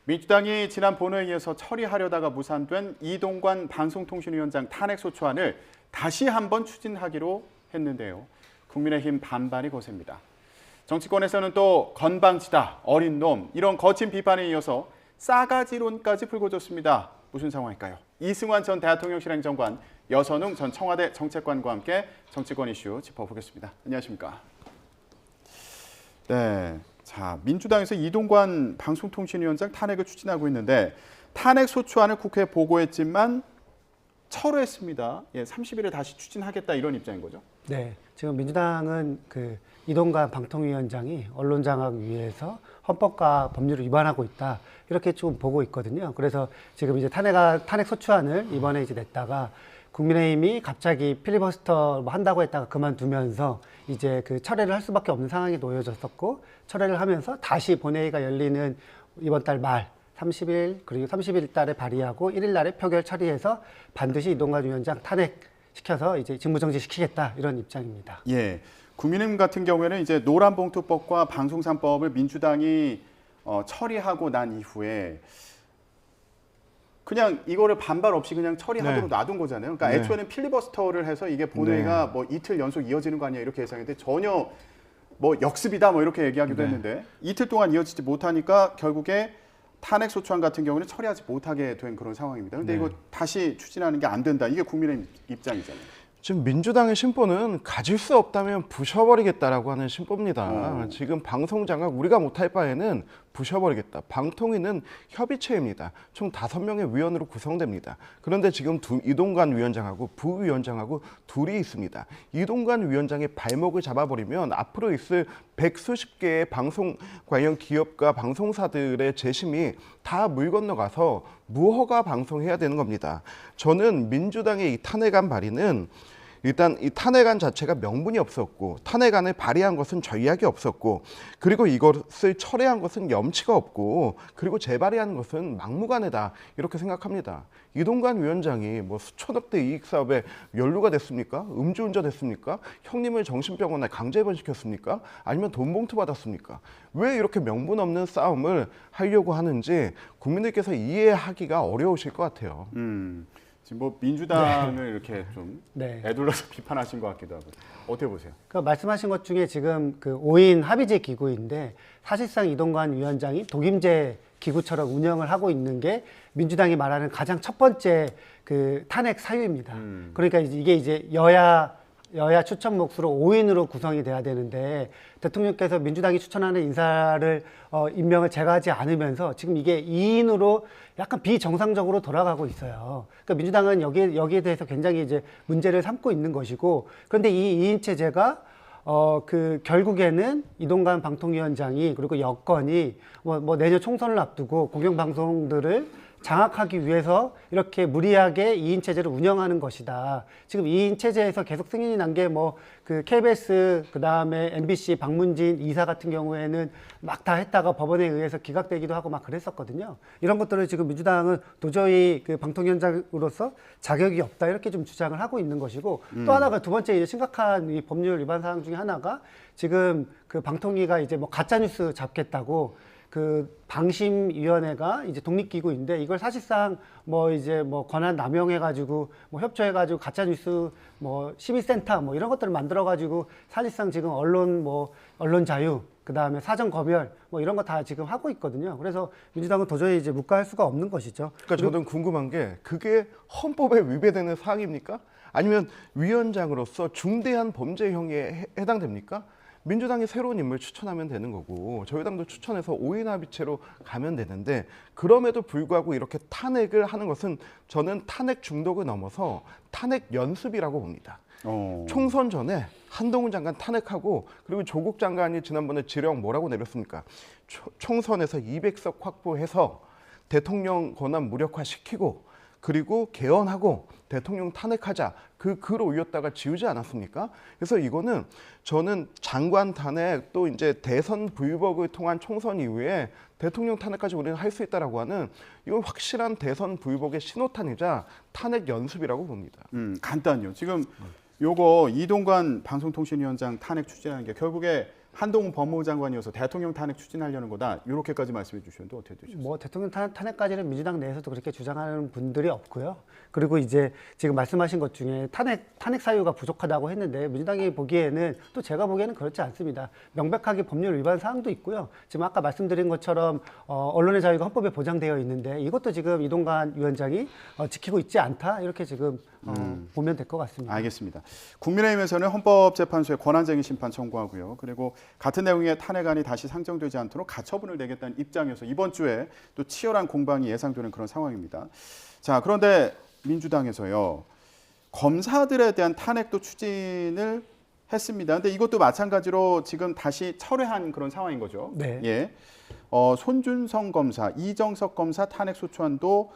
민주당이 지난 본회의에서 처리하려다가 무산된 이동관 방송통신위원장 탄핵소추안을 다시 한번 추진하기로 했는데요. 국민의힘 반발이 거셉니다. 정치권에서는 또 건방지다, 어린 놈 이런 거친 비판에 이어서 싸가지론까지 불거졌습니다. 무슨 상황일까요? 이승환 전 대통령실 행정관, 여선웅 전 청와대 정책관과 함께 정치권 이슈 짚어보겠습니다. 안녕하십니까? 네, 자 민주당에서 이동관 방송통신위원장 탄핵을 추진하고 있는데 탄핵 소추안을 국회에 보고했지만 철회했습니다. 30일에 다시 추진하겠다 이런 입장인 거죠? 네, 지금 민주당은 이동관 방통위원장이 언론장악위에서 헌법과 법률을 위반하고 있다 이렇게 좀 보고 있거든요. 그래서 지금 이제 탄핵 소추안을 이번에 이제 냈다가 국민의힘이 갑자기 필리버스터 한다고 했다가 그만두면서 이제 철회를 할 수밖에 없는 상황이 놓여졌었고 철회를 하면서 다시 본회의가 열리는 이번 달 말 30일 그리고 30일 달에 발의하고 1일 날에 표결 처리해서 반드시 이동관 위원장 탄핵시켜서 이제 직무정지 시키겠다 이런 입장입니다. 예. 국민의힘 같은 경우에는 이제 노란봉투법과 방송산법을 민주당이 처리하고 난 이후에 그냥 이거를 반발 없이 그냥 처리하도록 놔둔 거잖아요. 그러니까 애초에는 필리버스터를 해서 이게 본회의가 뭐 이틀 연속 이어지는 거 아니야 이렇게 예상했는데 전혀 뭐 역습이다 뭐 이렇게 얘기하기도 했는데 이틀 동안 이어지지 못하니까 결국에 탄핵 소추안 같은 경우는 처리하지 못하게 된 그런 상황입니다. 그런데 이거 다시 추진하는 게 안 된다. 이게 국민의힘 입장이잖아요. 지금 민주당의 심보는 가질 수 없다면 부셔버리겠다라고 하는 심보입니다. 지금 방송장악 우리가 못할 바에는 부셔버리겠다. 방통위는 협의체입니다. 총 5명의 위원으로 구성됩니다. 그런데 지금 이동관 위원장하고 부위원장하고 둘이 있습니다. 이동관 위원장의 발목을 잡아버리면 앞으로 있을 100수십 개의 방송 관련 기업과 방송사들의 재심이 다 물 건너가서 무허가 방송해야 되는 겁니다. 저는 민주당의 이 탄핵안 발의는 일단 이 탄핵안 자체가 명분이 없었고 탄핵안을 발의한 것은 전략이 없었고 그리고 이것을 철회한 것은 염치가 없고 그리고 재발의한 것은 막무가내다 이렇게 생각합니다. 이동관 위원장이 뭐 수천억대 이익 사업에 연루가 됐습니까? 음주운전 했습니까? 형님을 정신병원에 강제 입원시켰습니까? 아니면 돈 봉투 받았습니까? 왜 이렇게 명분 없는 싸움을 하려고 하는지 국민들께서 이해하기가 어려우실 것 같아요. 지금 뭐 민주당을 이렇게 좀 애둘러서 비판하신 것 같기도 하고 어떻게 보세요? 그러니까 말씀하신 것 중에 지금 5인 합의제 기구인데 사실상 이동관 위원장이 독임제 기구처럼 운영을 하고 있는 게 민주당이 말하는 가장 첫 번째 탄핵 사유입니다. 그러니까 이게 이제 여야 추천 몫으로 5인으로 구성이 돼야 되는데 대통령께서 민주당이 추천하는 인사를 임명을 제거하지 않으면서 지금 이게 2인으로 약간 비정상적으로 돌아가고 있어요. 그러니까 민주당은 여기에 대해서 굉장히 이제 문제를 삼고 있는 것이고 그런데 이 2인 체제가 결국에는 이동관 방통위원장이 그리고 여권이 뭐 내년 총선을 앞두고 공영방송들을 장악하기 위해서 이렇게 무리하게 2인 체제를 운영하는 것이다. 지금 2인 체제에서 계속 승인이 난 게 KBS 그다음에 MBC 박문진 이사 같은 경우에는 막 다 했다가 법원에 의해서 기각되기도 하고 막 그랬었거든요. 이런 것들을 지금 민주당은 도저히 방통위원장으로서 자격이 없다 이렇게 좀 주장을 하고 있는 것이고 또 하나가 두 번째 이제 심각한 이 법률 위반 사항 중에 하나가 지금 방통위가 이제 가짜뉴스 잡겠다고 방심위원회가 이제 독립기구인데 이걸 사실상 권한 남용해가지고 협조해가지고 가짜뉴스 시민센터 이런 것들을 만들어가지고 사실상 지금 언론 자유 그다음에 사전 검열 이런 거 다 지금 하고 있거든요. 그래서 민주당은 도저히 이제 묵과할 수가 없는 것이죠. 그러니까 저는 궁금한 게 그게 헌법에 위배되는 사항입니까? 아니면 위원장으로서 중대한 범죄 행위에 해당됩니까? 민주당이 새로운 인물 추천하면 되는 거고 저희 당도 추천해서 5인 합의체로 가면 되는데 그럼에도 불구하고 이렇게 탄핵을 하는 것은 저는 탄핵 중독을 넘어서 탄핵 연습이라고 봅니다. 총선 전에 한동훈 장관 탄핵하고 그리고 조국 장관이 지난번에 지령 뭐라고 내렸습니까? 총선에서 200석 확보해서 대통령 권한 무력화시키고 그리고 개헌하고 대통령 탄핵하자 그 글 올렸다가 지우지 않았습니까? 그래서 이거는 저는 장관 탄핵 또 이제 대선 불복을 통한 총선 이후에 대통령 탄핵까지 우리는 할 수 있다라고 하는 이건 확실한 대선 불복의 신호탄이자 탄핵 연습이라고 봅니다. 간단히요. 지금 요거 이동관 방송통신위원장 탄핵 추진하는 게 결국에 한동훈 법무부 장관이어서 대통령 탄핵 추진하려는 거다. 이렇게까지 말씀해 주셨는데 어떻게 되셨어요? 뭐 대통령 탄핵까지는 민주당 내에서도 그렇게 주장하는 분들이 없고요. 그리고 이제 지금 말씀하신 것 중에 탄핵 사유가 부족하다고 했는데 민주당이 보기에는 또 제가 보기에는 그렇지 않습니다. 명백하게 법률 위반 사항도 있고요. 지금 아까 말씀드린 것처럼 언론의 자유가 헌법에 보장되어 있는데 이것도 지금 이동관 위원장이 지키고 있지 않다 이렇게 지금 보면 될 것 같습니다. 알겠습니다. 국민의힘에서는 헌법재판소에 권한쟁의 심판 청구하고요. 그리고 같은 내용의 탄핵안이 다시 상정되지 않도록 가처분을 내겠다는 입장이어서 이번 주에 또 치열한 공방이 예상되는 그런 상황입니다. 자, 그런데 민주당에서요. 검사들에 대한 탄핵도 추진을 했습니다. 근데 이것도 마찬가지로 지금 다시 철회한 그런 상황인 거죠. 네. 예. 손준성 검사, 이정석 검사 탄핵 소추안도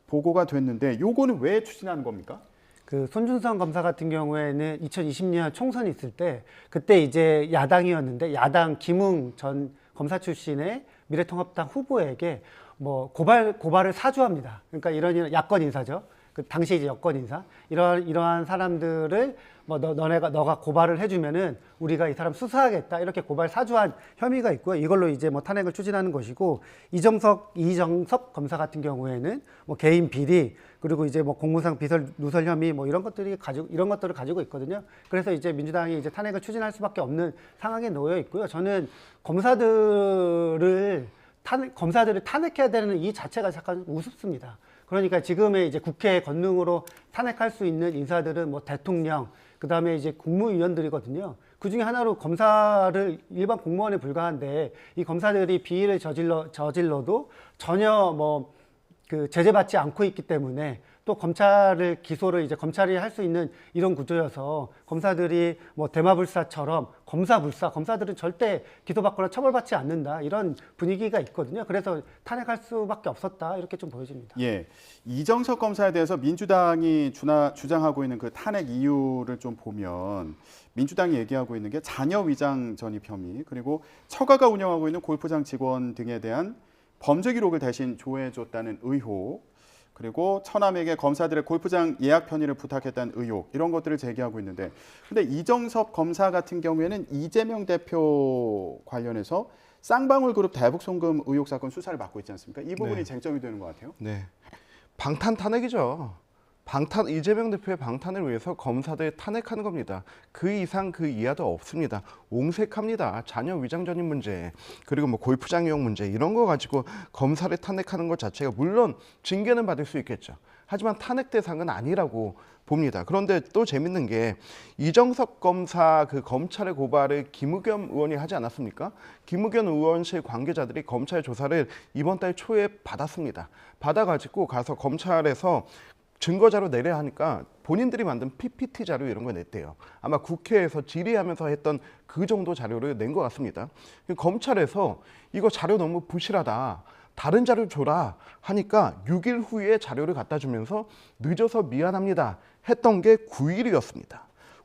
보고가 됐는데 요거는 왜 추진하는 겁니까? 그 손준성 검사 같은 경우에는 2020년 총선이 있을 때 그때 이제 야당이었는데 야당 김웅 전 검사 출신의 미래통합당 후보에게 뭐 고발을 사주합니다. 그러니까 이런 야권 인사죠. 그 당시 이제 여권 인사 이러한 사람들을 뭐 너가 고발을 해주면은 우리가 이 사람 수사하겠다 이렇게 고발 사주한 혐의가 있고요. 이걸로 이제 뭐 탄핵을 추진하는 것이고 이정석 검사 같은 경우에는 뭐 개인 비리 그리고 이제 뭐 공무상 비서 누설 혐의 뭐 이런 것들을 가지고 있거든요. 그래서 이제 민주당이 이제 탄핵을 추진할 수밖에 없는 상황에 놓여 있고요. 저는 검사들을 탄핵해야 되는 이 자체가 약간 우습습니다. 그러니까 지금의 이제 국회 권능으로 탄핵할 수 있는 인사들은 뭐 대통령, 그 다음에 이제 국무위원들이거든요. 그 중에 하나로 검사를 일반 공무원에 불과한데 이 검사들이 비위를 저질러도 전혀 뭐 그 제재받지 않고 있기 때문에 또 검찰이 할 수 있는 이런 구조여서 검사들이 뭐 대마불사처럼 검사들은 절대 기소받거나 처벌받지 않는다 이런 분위기가 있거든요. 그래서 탄핵할 수밖에 없었다 이렇게 좀 보여집니다. 예, 이정석 검사에 대해서 민주당이 주장하고 있는 그 탄핵 이유를 좀 보면 민주당이 얘기하고 있는 게 자녀 위장 전입 혐의 그리고 처가가 운영하고 있는 골프장 직원 등에 대한 범죄 기록을 대신 조회해줬다는 의혹 그리고 처남에게 검사들의 골프장 예약 편의를 부탁했다는 의혹 이런 것들을 제기하고 있는데 근데 이정석 검사 같은 경우에는 이재명 대표 관련해서 쌍방울 그룹 대북 송금 의혹 사건 수사를 받고 있지 않습니까? 이 부분이 네. 쟁점이 되는 것 같아요. 네, 방탄 탄핵이죠. 이재명 대표의 방탄을 위해서 검사들 탄핵하는 겁니다. 그 이상 그 이하도 없습니다. 옹색합니다. 자녀 위장 전입 문제 그리고 뭐 골프장 이용 문제 이런 거 가지고 검사를 탄핵하는 것 자체가 물론 징계는 받을 수 있겠죠. 하지만 탄핵 대상은 아니라고 봅니다. 그런데 또 재밌는 게 이정석 검사 그 검찰의 고발을 김의겸 의원이 하지 않았습니까? 김의겸 의원실 관계자들이 검찰 조사를 이번 달 초에 받았습니다. 받아가지고 가서 검찰에서 증거자료 내려 하니까 본인들이 만든 PPT 자료 이런 거 냈대요. 아마 국회에서 질의하면서 했던 그 정도 자료를 낸 것 같습니다. 검찰에서 이거 자료 너무 부실하다. 다른 자료 줘라 하니까 6일 후에 자료를 갖다 주면서 늦어서 미안합니다 했던 게 9일이었습니다.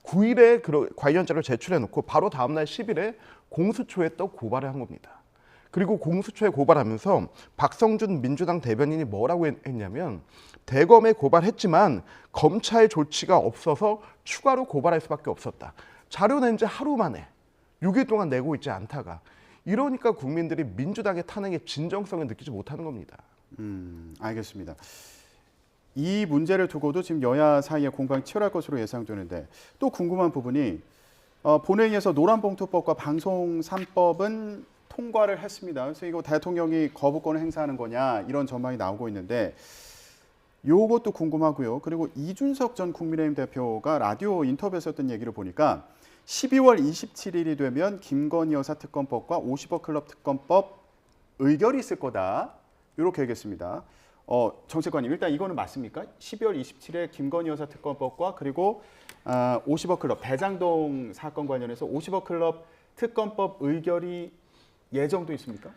9일에 관련 자료를 제출해놓고 바로 다음날 10일에 공수처에 또 고발을 한 겁니다. 그리고 공수처에 고발하면서 박성준 민주당 대변인이 뭐라고 했냐면 대검에 고발했지만 검찰 조치가 없어서 추가로 고발할 수밖에 없었다. 자료 낸 지 하루 만에 6일 동안 내고 있지 않다가 이러니까 국민들이 민주당의 탄핵의 진정성을 느끼지 못하는 겁니다. 알겠습니다. 이 문제를 두고도 지금 여야 사이에 공방이 치열할 것으로 예상되는데 또 궁금한 부분이 본회의에서 노란봉투법과 방송 3법은 통과를 했습니다. 그래서 이거 대통령이 거부권을 행사하는 거냐 이런 전망이 나오고 있는데 요것도 궁금하고요. 그리고 이준석 전 국민의힘 대표가 라디오 인터뷰에서 했던 얘기를 보니까 12월 27일이 되면 김건희 여사 특검법과 50억 클럽 특검법 의결이 있을 거다. 이렇게 얘기했습니다. 정책관님 일단 이거는 맞습니까? 12월 27일에 김건희 여사 특검법과 그리고 50억 클럽 대장동 사건 관련해서 50억 클럽 특검법 의결이 예정도 있습니까?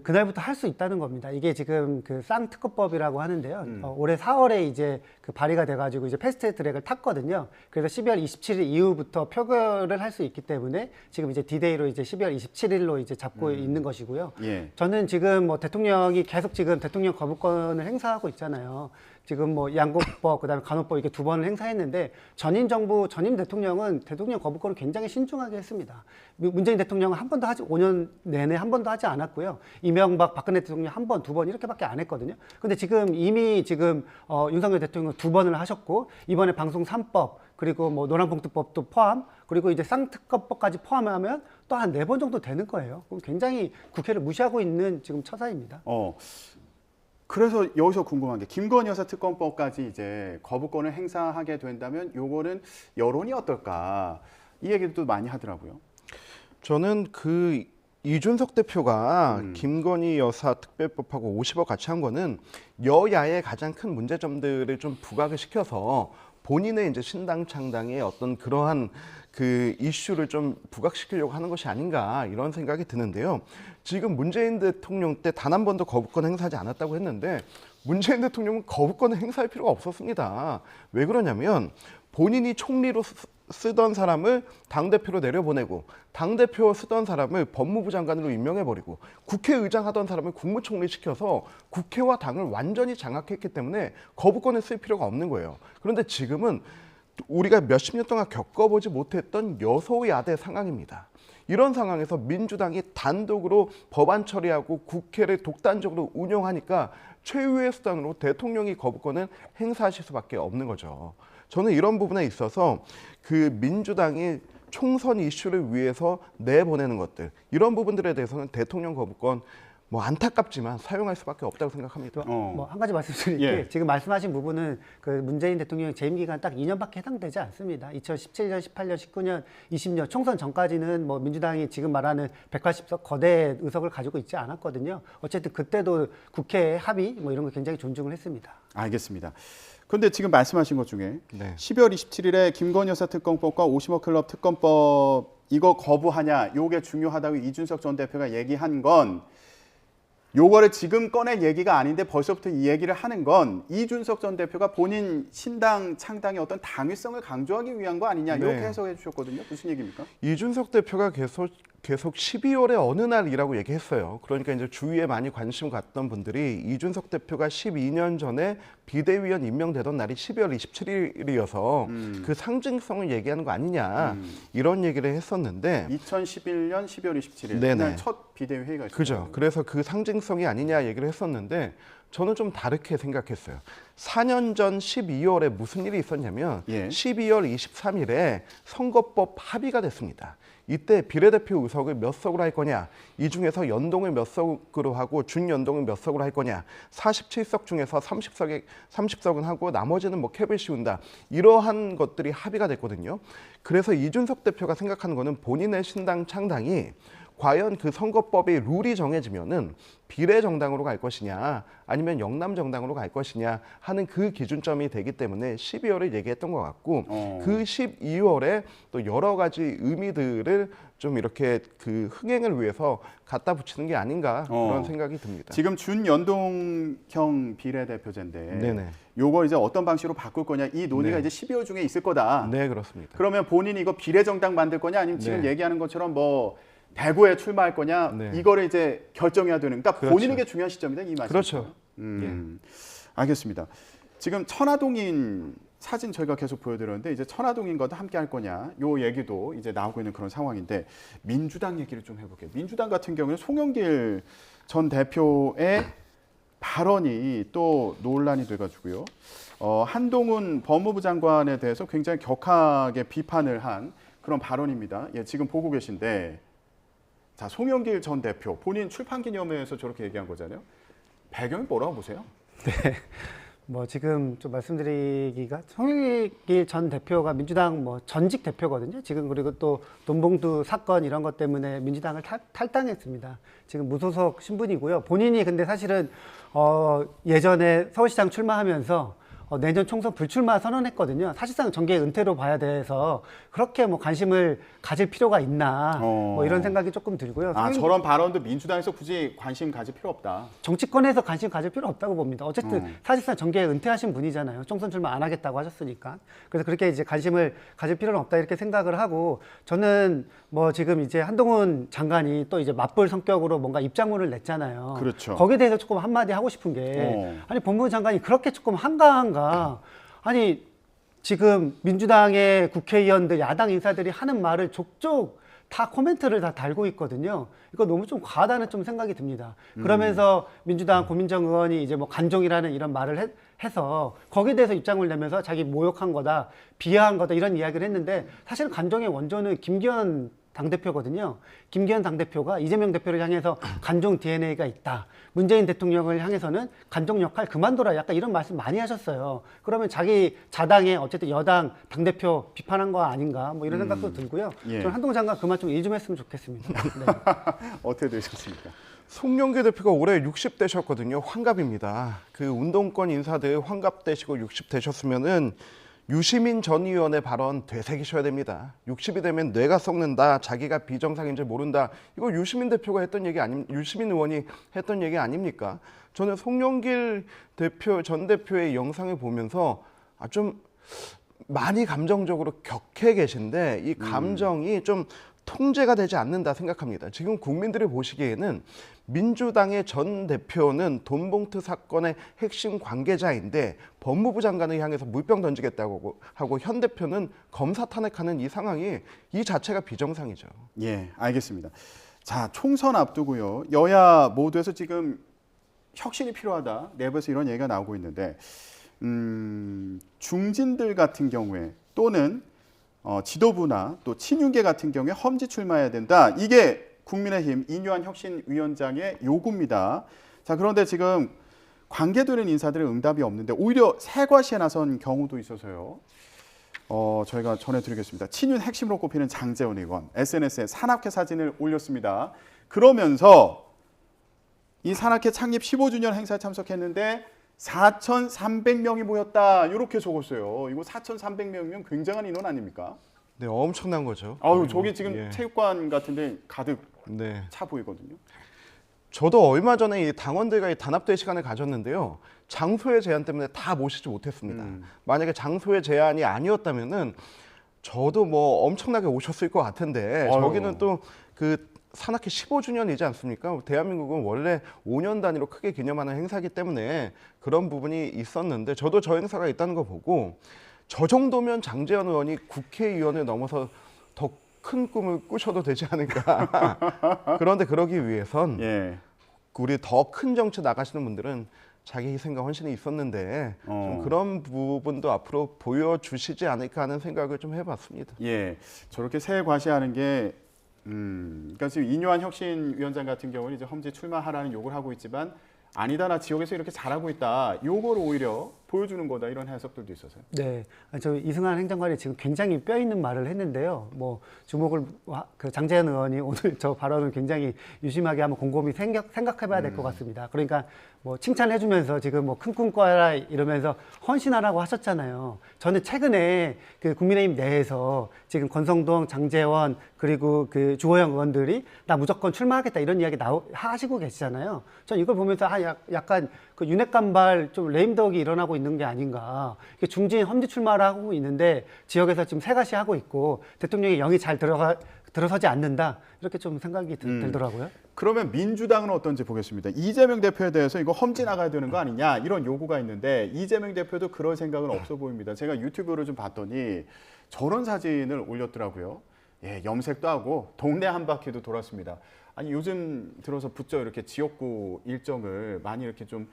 그날부터 할 수 있다는 겁니다. 이게 지금 그 쌍특검법이라고 하는데요. 올해 4월에 이제 그 발의가 돼가지고 이제 패스트 트랙을 탔거든요. 그래서 12월 27일 이후부터 표결을 할 수 있기 때문에 지금 이제 디데이로 이제 12월 27일로 이제 잡고 있는 것이고요. 예. 저는 지금 뭐 대통령이 계속 지금 대통령 거부권을 행사하고 있잖아요. 지금 뭐 양곡법 그다음에 간호법 이렇게 두 번을 행사했는데 전임 정부 전임 대통령은 대통령 거부권을 굉장히 신중하게 했습니다. 문재인 대통령은 한 번도 하지 5년 내내 한 번도 하지 않았고요. 이명박 박근혜 대통령 한 번, 두 번 이렇게밖에 안 했거든요. 근데 지금 이미 지금 윤석열 대통령 두 번을 하셨고 이번에 방송 3법 그리고 뭐 노란봉투법도 포함 그리고 이제 쌍특검법까지 포함하면 또 한 4번 정도 되는 거예요. 그럼 굉장히 국회를 무시하고 있는 지금 처사입니다. 그래서 여기서 궁금한 게 김건희 여사 특검법까지 이제 거부권을 행사하게 된다면 요거는 여론이 어떨까 이 얘기도 많이 하더라고요. 저는 그 이준석 대표가 김건희 여사 특별법하고 50억 같이 한 거는 여야의 가장 큰 문제점들을 좀 부각을 시켜서 본인의 이제 신당 창당의 어떤 그러한 그 이슈를 좀 부각시키려고 하는 것이 아닌가 이런 생각이 드는데요. 지금 문재인 대통령 때 단 한 번도 거부권 행사하지 않았다고 했는데 문재인 대통령은 거부권을 행사할 필요가 없었습니다. 왜 그러냐면 본인이 총리로 쓰던 사람을 당대표로 내려보내고 당대표 쓰던 사람을 법무부 장관으로 임명해버리고 국회의장 하던 사람을 국무총리 시켜서 국회와 당을 완전히 장악했기 때문에 거부권을 쓸 필요가 없는 거예요. 그런데 지금은 우리가 몇십 년 동안 겪어보지 못했던 여소야대 상황입니다. 이런 상황에서 민주당이 단독으로 법안 처리하고 국회를 독단적으로 운영하니까 최후의 수단으로 대통령이 거부권을 행사하실 수밖에 없는 거죠. 저는 이런 부분에 있어서 그 민주당이 총선 이슈를 위해서 내보내는 것들 이런 부분들에 대해서는 대통령 거부권 뭐 안타깝지만 사용할 수밖에 없다고 생각합니다. 뭐 한 가지 말씀드릴 게 예. 지금 말씀하신 부분은 그 문재인 대통령의 재임 기간 딱 2년밖에 해당되지 않습니다. 2017년, 18년, 19년, 20년 총선 전까지는 뭐 민주당이 지금 말하는 180석 거대 의석을 가지고 있지 않았거든요. 어쨌든 그때도 국회 합의 뭐 이런 거 굉장히 존중을 했습니다. 알겠습니다. 그런데 지금 말씀하신 것 중에 네. 12월 27일에 김건희 여사 특검법과 50억 클럽 특검법 이거 거부하냐 요게 중요하다고 이준석 전 대표가 얘기한 건 요거를 지금 꺼낼 얘기가 아닌데 벌써부터 이 얘기를 하는 건 이준석 전 대표가 본인 신당 창당의 어떤 당위성을 강조하기 위한 거 아니냐 이렇게 네. 해석해 주셨거든요. 무슨 얘기입니까? 이준석 대표가 계속 12월의 어느 날이라고 얘기했어요. 그러니까 이제 주위에 많이 관심 갖던 분들이 이준석 대표가 12년 전에 비대위원 임명되던 날이 12월 27일이어서 그 상징성을 얘기하는 거 아니냐 이런 얘기를 했었는데 2011년 12월 27일 네네. 그날 첫 비대위 회의가 있었죠. 그죠. 그래서 그 상징성이 아니냐 얘기를 했었는데 저는 좀 다르게 생각했어요. 4년 전 12월에 무슨 일이 있었냐면 예. 12월 23일에 선거법 합의가 됐습니다. 이때 비례대표 의석을 몇 석으로 할 거냐, 이 중에서 연동을 몇 석으로 하고 준연동을 몇 석으로 할 거냐, 47석 중에서 30석은 하고 나머지는 뭐 캡을 씌운다. 이러한 것들이 합의가 됐거든요. 그래서 이준석 대표가 생각하는 거는 본인의 신당 창당이 과연 그 선거법의 룰이 정해지면은 비례정당으로 갈 것이냐 아니면 영남정당으로 갈 것이냐 하는 그 기준점이 되기 때문에 12월을 얘기했던 것 같고 그 12월에 또 여러 가지 의미들을 좀 이렇게 그 흥행을 위해서 갖다 붙이는 게 아닌가 그런 생각이 듭니다. 지금 준연동형 비례대표제인데 네네. 요거 이제 어떤 방식으로 바꿀 거냐 이 논의가 네. 이제 12월 중에 있을 거다. 네, 그렇습니다. 그러면 본인이 이거 비례정당 만들 거냐 아니면 지금 네. 얘기하는 것처럼 뭐 대구에 출마할 거냐 네. 이거를 이제 결정해야 되는 그러니까 그렇죠. 본인에게 중요한 시점이다 이 말이죠. 그렇죠. 알겠습니다. 지금 천화동인 사진 저희가 계속 보여드렸는데 이제 천화동인과도 함께 할 거냐 요 얘기도 이제 나오고 있는 그런 상황인데 민주당 얘기를 좀 해볼게요. 민주당 같은 경우는 송영길 전 대표의 발언이 또 논란이 돼가지고요. 한동훈 법무부 장관에 대해서 굉장히 격하게 비판을 한 그런 발언입니다. 예, 지금 보고 계신데 자, 송영길 전 대표 본인 출판 기념회에서 저렇게 얘기한 거잖아요. 배경이 뭐라고 보세요? 뭐 지금 좀 말씀드리기가 송영길 전 대표가 민주당 뭐 전직 대표거든요. 지금 그리고 또 돈봉투 사건 이런 것 때문에 민주당을 탈당했습니다. 지금 무소속 신분이고요. 본인이 근데 사실은 예전에 서울시장 출마하면서 내년 총선 불출마 선언했거든요. 사실상 정계 은퇴로 봐야 돼서 그렇게 뭐 관심을 가질 필요가 있나 뭐 이런 생각이 조금 들고요. 저런 발언도 민주당에서 굳이 관심 가질 필요 없다. 정치권에서 관심 가질 필요 없다고 봅니다. 어쨌든 사실상 정계 은퇴하신 분이잖아요. 총선 출마 안 하겠다고 하셨으니까. 그래서 그렇게 이제 관심을 가질 필요는 없다 이렇게 생각을 하고 저는 뭐 지금 이제 한동훈 장관이 또 이제 맞불 성격으로 뭔가 입장문을 냈잖아요. 그렇죠. 거기에 대해서 조금 한마디 하고 싶은 게 아니 법무부 장관이 그렇게 조금 한가한가 아니 지금 민주당의 국회의원들 야당 인사들이 하는 말을 족족 다 코멘트를 다 달고 있거든요. 이거 너무 좀 과하다는 좀 생각이 듭니다. 그러면서 민주당 고민정 의원이 이제 뭐 간종이라는 이런 말을 해서 거기에 대해서 입장을 내면서 자기 모욕한 거다, 비하한 거다 이런 이야기를 했는데 사실 간종의 원조는 김기현 당대표거든요. 김기현 당대표가 이재명 대표를 향해서 간종 DNA가 있다. 문재인 대통령을 향해서는 간종 역할 그만둬라. 약간 이런 말씀 많이 하셨어요. 그러면 자기 자당의 어쨌든 여당 당대표 비판한 거 아닌가 뭐 이런 생각도 들고요. 예. 저는 한동훈 장관 그만 좀 일 좀 했으면 좋겠습니다. 네. 어떻게 되셨습니까? 송영길 대표가 올해 60되셨거든요. 환갑입니다. 그 운동권 인사들 환갑되시고 60 되셨으면은 유시민 전 의원의 발언 되새기셔야 됩니다. 60이 되면 뇌가 썩는다. 자기가 비정상인지 모른다. 이거 유시민 대표가 했던 얘기 유시민 의원이 했던 얘기 아닙니까? 저는 송영길 대표 전 대표의 영상을 보면서 좀 많이 감정적으로 격해 계신데 이 감정이 좀 통제가 되지 않는다 생각합니다. 지금 국민들이 보시기에는 민주당의 전 대표는 돈봉투 사건의 핵심 관계자인데 법무부 장관을 향해서 물병 던지겠다고 하고 현 대표는 검사 탄핵하는 이 상황이 이 자체가 비정상이죠. 예, 알겠습니다. 자, 총선 앞두고요. 여야 모두에서 지금 혁신이 필요하다. 내부에서 이런 얘기가 나오고 있는데 중진들 같은 경우에 또는 지도부나 또 친윤계 같은 경우에 험지 출마해야 된다. 이게 국민의힘 이뉴한 혁신위원장의 요구입니다. 자, 그런데 지금 관계되는 인사들의 응답이 없는데 오히려 새과시에 나선 경우도 있어서요. 저희가 전해드리겠습니다. 친윤 핵심으로 꼽히는 장제원 의원 SNS에 산악회 사진을 올렸습니다. 그러면서 이 산악회 창립 15주년 행사에 참석했는데 4,300명이 모였다. 이렇게 적었어요. 이거 4,300명이면 굉장한 인원 아닙니까? 네, 엄청난 거죠. 저기 지금 예. 체육관 같은데 가득 네. 차 보이거든요. 저도 얼마 전에 이 당원들과의 단합대 시간을 가졌는데요. 장소의 제한 때문에 다 모시지 못했습니다. 만약에 장소의 제한이 아니었다면은 저도 뭐 엄청나게 오셨을 것 같은데 저기는 또 그 산악회 15주년이지 않습니까? 대한민국은 원래 5년 단위로 크게 기념하는 행사이기 때문에 그런 부분이 있었는데 저도 저 행사가 있다는 거 보고 저 정도면 장제원 의원이 국회의원을 넘어서 더 큰 꿈을 꾸셔도 되지 않을까. 그런데 그러기 위해선 예. 우리 더 큰 정치 나가시는 분들은 자기 희생과 헌신이 있었는데 좀 그런 부분도 앞으로 보여주시지 않을까 하는 생각을 좀 해봤습니다. 예. 저렇게 새 과시하는 게 그러니까 지금 이뉴한 혁신위원장 같은 경우는 이제 험지 출마하라는 요구를 하고 있지만 아니다, 나 지역에서 이렇게 잘하고 있다. 요거를 오히려 보여주는 거다. 이런 해석들도 있어서요. 네, 저 이승환 행정관이 지금 굉장히 뼈 있는 말을 했는데요. 뭐 주목을 그 장제원 의원이 오늘 저 발언을 굉장히 유심하게 한번 곰곰이 생각해봐야 될 것 같습니다. 그러니까 뭐 칭찬해주면서 지금 뭐 큰 꿈 꿔라 이러면서 헌신하라고 하셨잖아요. 저는 최근에 그 국민의힘 내에서 지금 권성동, 장제원 그리고 그 주호영 의원들이 나 무조건 출마하겠다 이런 이야기 하시고 계시잖아요. 전 이걸 보면서 약간 그 윤핵관발 좀 레임덕이 일어나고 있는 게 아닌가. 중진 험지 출마를 하고 있는데 지역에서 지금 새가시 하고 있고 대통령의 영이 잘 들어서지 않는다. 이렇게 좀 생각이 들더라고요. 그러면 민주당은 어떤지 보겠습니다. 이재명 대표에 대해서 이거 험지 나가야 되는 거 아니냐 이런 요구가 있는데 이재명 대표도 그럴 생각은 없어 보입니다. 제가 유튜브를 좀 봤더니 저런 사진을 올렸더라고요. 예, 염색도 하고 동네 한 바퀴도 돌았습니다. 아니 요즘 들어서 부쩍 이렇게 지역구 일정을 많이 이렇게 좀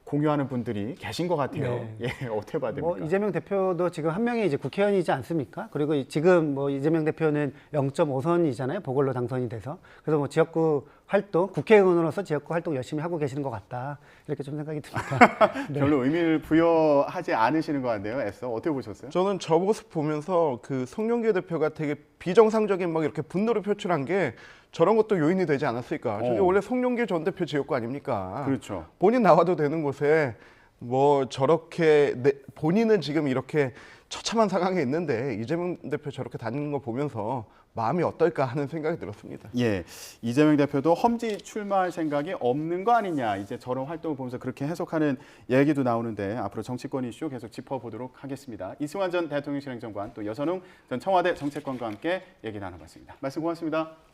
공유하는 분들이 계신 것 같아요. 네. 예, 어떻게 봐야 됩니까? 뭐 이재명 대표도 지금 한 명이 이제 국회의원이지 않습니까? 그리고 지금 뭐 이재명 대표는 0.5선이잖아요. 보궐로 당선이 돼서. 그래서 뭐 지역구 활동, 국회의원으로서 지역구 활동 열심히 하고 계시는 것 같다. 이렇게 좀 생각이 듭니다. 네. 별로 의미를 부여하지 않으시는 것 같네요. 애써 어떻게 보셨어요? 저는 저 모습 보면서 그 송영길 대표가 되게 비정상적인 막 이렇게 분노를 표출한 게 저런 것도 요인이 되지 않았을까. 저게 원래 송영길 전 대표 지역구 아닙니까? 그렇죠. 본인 나와도 되는 곳에 뭐 저렇게 본인은 지금 이렇게 처참한 상황에 있는데 이재명 대표 저렇게 다니는 거 보면서 마음이 어떨까 하는 생각이 들었습니다. 예, 이재명 대표도 험지 출마할 생각이 없는 거 아니냐, 이제 저런 활동을 보면서 그렇게 해석하는 얘기도 나오는데 앞으로 정치권 이슈 계속 짚어보도록 하겠습니다. 이승환 전 대통령실 행정관, 또 여선웅 전 청와대 정책관과 함께 얘기 나눠봤습니다. 말씀 고맙습니다.